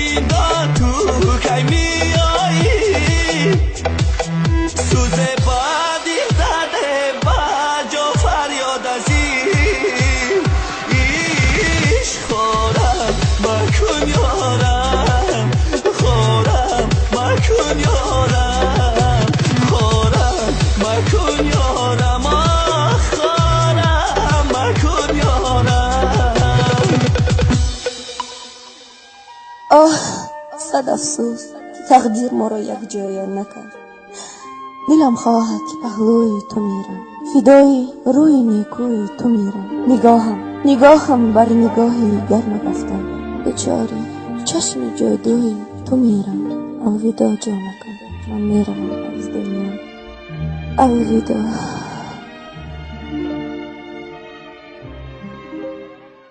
اینا تو کی میایی سوز بادی زده باج و فریاد ازیش خورم مکن یارم خورم مکن یارم خورم مکن یارم خورم مکن یارم صد افسوس تقدیر ما را یک جایان نکرد. دلم خواهد که پهلوی تو میرم فدای روی نیکوی تو میرم نگاهم بر نگاهی گر نگفتم بچاری چشم جادوی تو میرم الوداع جانکم من میرم از دنیا الوداع